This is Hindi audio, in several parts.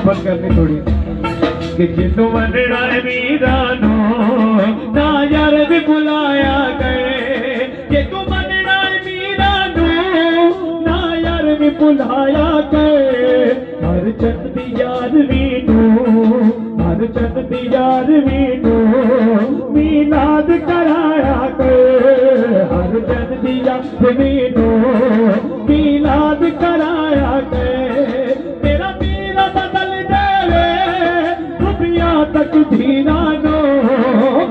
मोहब्बत करनी थोड़ी कि जिन्हों मनना है मीरा नो ना यार भी बुलाया गए, कि तू मनना है मीरा नो ना यार भी बुलाया गए। हर चंद दी यार वीनू, हर चंद दी यार वीनू मीलाद कराया गए। हर चंद दी यार वीनू मीलाद कराया गए। तेरा मीरा बदल देवे दुनिया तक धीरा नो,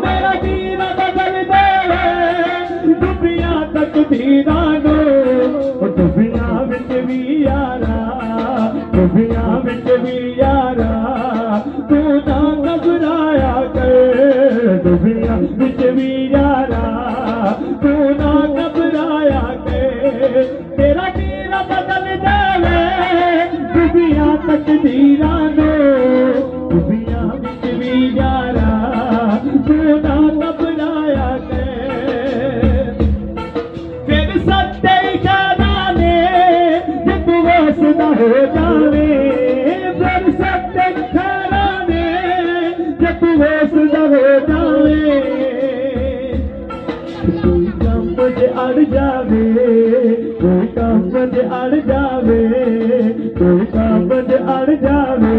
मेरा मीरा बदल देवे दुनिया तक धीरा नो। दुनिया विच भी यारा, दुनिया विच भी यारा तू ना घबराया कर। दुनिया विच भी यारा तू ना घबराया कर। तेरा मीरा बदल देवे दुनिया तक धीरा नो, दुनिया विच भी यारा तू ना घबराया कर। फिर सत्ते खजाने जब वासना हो जावे, फिर सत्ते खजाने जब वासना हो जावे। कोई काम मुझे अड़ जावे, कोई काम मुझे अड़ जावे, कोई काम मुझे अड़ जावे,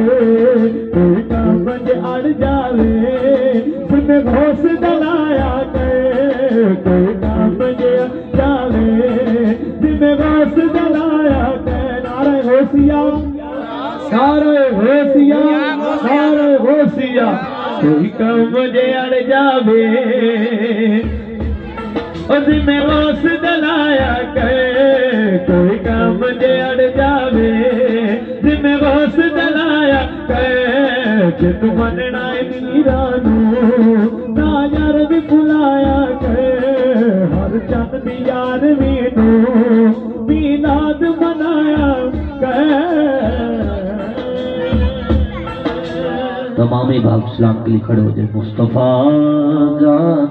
कोई काम मुझे अड़ जावे। सुन घोष दलाया कर, कोई काम मुझे जावे, जिन घोष दलाया कर। नारे होशिया, सारे होशिया, सारे होशिया। कोई काम मुझे अड़ जावे और मैं होश दलाया कर। कोई काम मुझे अड़ जावे जिम्मे होश दलाया कर। कि तू मनना है मीरा नू ना यार भी बुलाया कर। हर चंद दी यार वीनू मीलाद मनाया कर। तमाम भाग सलाम के लिए खड़े हो जाए। मुस्तफा जान